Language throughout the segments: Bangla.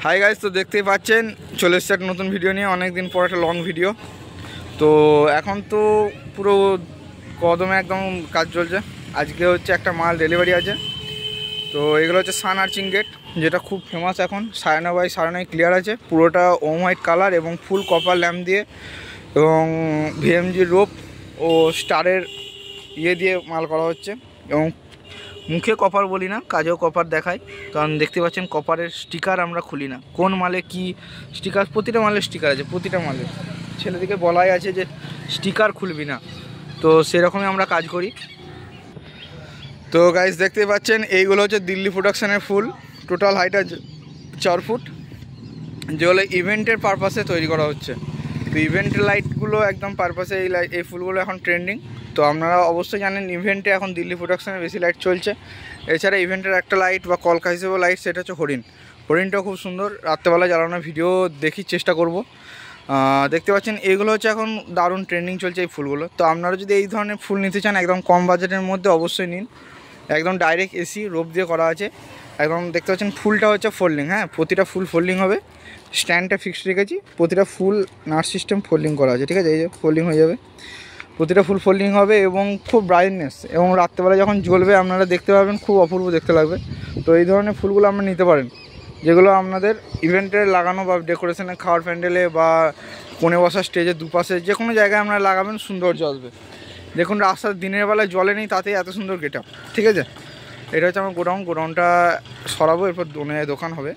হাই গাইস, তো দেখতেই পাচ্ছেন চলে এসছে একটা নতুন ভিডিও নিয়ে। অনেক দিন পর একটা লং ভিডিও। তো এখন তো পুরো কদমে একদম কাজ চলছে। আজকে হচ্ছে একটা মাল ডেলিভারি আছে। তো এগুলো হচ্ছে সান আর্চিং গেট, যেটা খুব ফেমাস এখন। 9.5/9 ক্লিয়ার আছে, পুরোটা ওম হোয়াইট কালার এবং ফুল কপার ল্যাম্প দিয়ে এবং ভিএমজি রোপ ও স্টারের দিয়ে মাল করা হচ্ছে। এবং মুখে কপার বলি না, কাজেও কপার দেখায়, কারণ দেখতে পাচ্ছেন কপারের স্টিকার আমরা খুলি না। কোন মালে কি স্টিকার, প্রতিটা মালের স্টিকার আছে, প্রতিটা মালের। ছেলেদিকে বলাই আছে যে স্টিকার খুলবি না, তো সেরকমই আমরা কাজ করি। তো গাইস দেখতে পাচ্ছেন এইগুলো হচ্ছে দিল্লি প্রোডাকশানের ফুল। টোটাল হাইট আছে 4 ফুট, যেগুলো ইভেন্টের পারপাসে তৈরি করা হচ্ছে। তো ইভেন্টের লাইটগুলো একদম পারপাসে এই ফুলগুলো এখন ট্রেন্ডিং। তো আপনারা অবশ্যই জানেন ইভেন্টে এখন দিল্লি প্রোডাকশানে বেশি লাইট চলছে। এছাড়া ইভেন্টের একটা লাইট বা কলকা হিসেবে লাইট, সেটা হচ্ছে হরিণটাও খুব সুন্দর। রাত্রেবেলা জ্বালানোর ভিডিও দেখি, চেষ্টা করব। দেখতে পাচ্ছেন এইগুলো হচ্ছে এখন দারুণ ট্রেন্ডিং চলছে এই ফুলগুলো। তো আপনারা যদি এই ধরনের ফুল নিতে চান একদম কম বাজেটের মধ্যে, অবশ্যই নিন। একদম ডাইরেক্ট এসি রোপ দিয়ে করা আছে। একদম দেখতে পাচ্ছেন ফুলটা হচ্ছে ফোল্ডিং, হ্যাঁ, প্রতিটা ফুল ফোল্ডিং হবে। স্ট্যান্ডটা ফিক্সড রেখেছি, প্রতিটা ফুল নাট সিস্টেম ফোল্ডিং করা আছে, ঠিক আছে। এই যে ফোল্ডিং হয়ে যাবে, প্রতিটা ফুল ফোল্ডিং হবে এবং খুব ব্রাইটনেস, এবং রাত্রেবেলা যখন জ্বলবে আপনারা দেখতে পাবেন, খুব অপূর্ব দেখতে লাগবে। তো এই ধরনের ফুলগুলো আপনারা নিতে পারেন, যেগুলো আপনাদের ইভেন্টে লাগানো বা ডেকোরেশনে, খাওয়ার প্যান্ডেলে বা কোণে বসার স্টেজে দুপাশে যে কোনো জায়গায় আপনারা লাগাবেন, সৌন্দর্য আসবে। দেখুন রাস্তার দিনের বেলায় জলে নেই, তাতেই এত সুন্দর গেট আপ, ঠিক আছে। এটা হচ্ছে আমার গোডাউনটা সরাবো, এরপর দোকান হবে।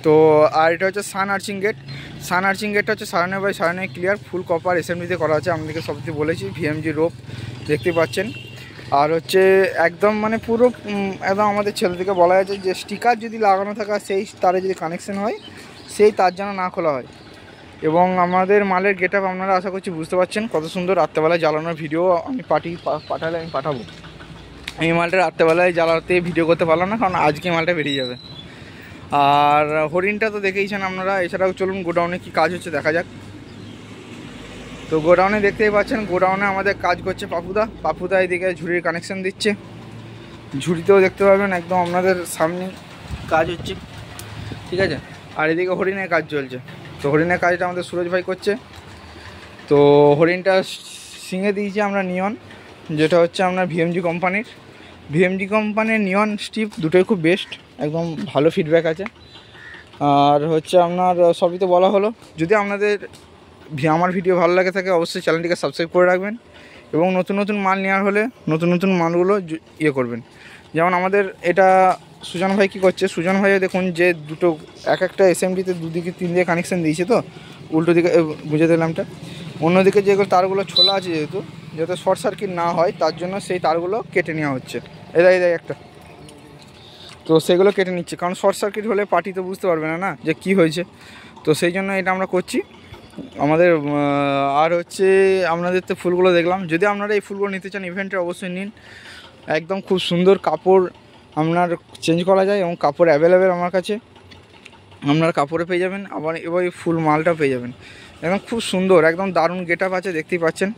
তো আর এটা হচ্ছে সান আর্চিং গেটটা হচ্ছে 9.5/9 ক্লিয়ার, ফুল কপার এসএমডিতে করা আছে। আপনাদেরকে সবথেকে বলেছি, ভিএমজি রোপ দেখতে পাচ্ছেন। আর হচ্ছে একদম মানে পুরো একদম আমাদের ছেলে থেকে বলা আছে যে স্টিকার যদি লাগানো থাকে, সেই তারে যদি কানেকশন হয়, সেই তার যেন না খোলা হয়। এবং আমাদের মালের গেট আপ আপনারা আশা করছি বুঝতে পারছেন কত সুন্দর। রাত্রেবেলায় জ্বালানোর ভিডিও আমি পাঠালে আমি পাঠাবো। এই মালটা রাত্রেবেলায় জ্বালাতে ভিডিও করতে পারলাম না, কারণ আজকে মালটা বেরিয়ে যাবে। আর হরিণটা তো দেখেইছেন আপনারা। এছাড়াও চলুন গোডাউনে কি কাজ হচ্ছে দেখা যাক। তো গোডাউনে দেখতেই পাচ্ছেন, গোডাউনে আমাদের কাজ করছে পাপুদা এদিকে ঝুড়ির কানেকশন দিচ্ছে। ঝুড়িতেও দেখতে পাবেন একদম আপনাদের সামনে কাজ হচ্ছে, ঠিক আছে। আর এদিকে হরিণের কাজ চলছে। তো হরিণের কাজটা আমাদের সুরজ ভাই করছে। তো হরিণটা সিঙে দিয়েছি আমরা নিয়ন, যেটা হচ্ছে আপনার ভিএমজি কোম্পানির নিয়ন স্টিপ, দুটোই খুব বেস্ট, একদম ভালো ফিডব্যাক আছে। আর হচ্ছে আপনার সবই তো বলা হলো। যদি আপনাদের আমার ভিডিও ভালো লাগে থাকে, অবশ্যই চ্যানেলটিকে সাবস্ক্রাইব করে রাখবেন। এবং নতুন মাল নেওয়ার হলে নতুন মালগুলো করবেন। যেমন আমাদের এটা সুজন ভাই কী করছে, সুজন ভাইও দেখুন যে দুটো একটা এসএমডিতে দুদিকে 3 দিয়ে কানেকশান দিয়েছে। তো উল্টো দিকে বুঝে দিলাম, অন্যদিকে যেগুলো তারগুলো ছোলা আছে, যাতে শর্ট সার্কিট না হয়, তার জন্য সেই তারগুলো কেটে নেওয়া হচ্ছে। এদাই একটা, তো সেগুলো কেটে নিচ্ছে, কারণ শর্ট সার্কিট হলে পার্টি তো বুঝতে পারবে না যে কি হয়েছে। তো সেই জন্য এটা আমরা করছি আমাদের। আর হচ্ছে আপনাদের তো ফুলগুলো দেখলাম। যদি আপনারা এই ফুলগুলো নিতে চান ইভেন্টে, অবশ্যই নিন। একদম খুব সুন্দর কাপড় আপনার চেঞ্জ করা যায়, এবং কাপড় অ্যাভেলেবেল আমার কাছে আপনারা কাপড়ে পেয়ে যাবেন, আবার এবার ফুল মালটা পেয়ে যাবেন। একদম খুব সুন্দর, একদম দারুণ গেট আপ আছে, দেখতেই পাচ্ছেন।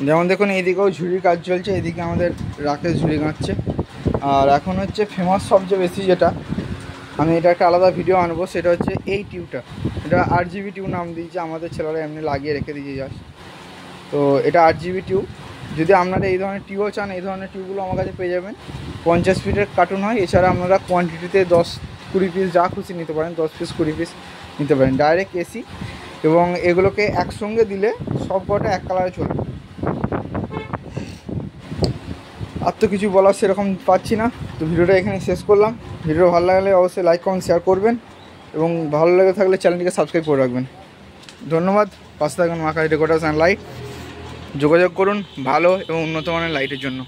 যেমন দেখুন এইদিকেও ঝুড়ির কাজ চলছে, এদিকে আমাদের রাকেশ ঝুড়ি গাঁচ্ছে। আর এখন হচ্ছে ফেমাস সবচেয়ে বেশি যেটা, আমি এটা একটা আলাদা ভিডিও আনবো, সেটা হচ্ছে এই টিউবটা। এটা RGB টিউব নাম দিয়েছে, আমাদের ছেলেরা এমনি লাগিয়ে রেখে দিয়েছে জাস্ট। তো এটা RGB টিউব। যদি আপনারা এই ধরনের টিউবও চান, এই ধরনের টিউবগুলো আমার কাছে পেয়ে যাবেন। 50 ফিটের কার্টুন হয়। এছাড়া আপনারা কোয়ান্টিটিতে 10-20 পিস যা খুশি নিতে পারেন, 10 পিস 20 পিস নিতে পারেন, ডাইরেক্ট এসি। এবং এগুলোকে একসঙ্গে দিলে সব কটা এক কালারে চলবে। আর তো কিছু বলার সেরকম পাচ্ছি না। তো ভিডিওটা এখানে শেষ করলাম। ভিডিও ভালো লাগলে অবশ্যই লাইক কমেন্ট শেয়ার করবেন, এবং ভালো লেগে থাকলে চ্যানেলটিকে সাবস্ক্রাইব করে রাখবেন। ধন্যবাদ। পাশে থাকুন মা কালী ডেকোরেশন অ্যান্ড লাইট। যোগাযোগ করুন ভালো এবং উন্নত মানের লাইটের জন্য।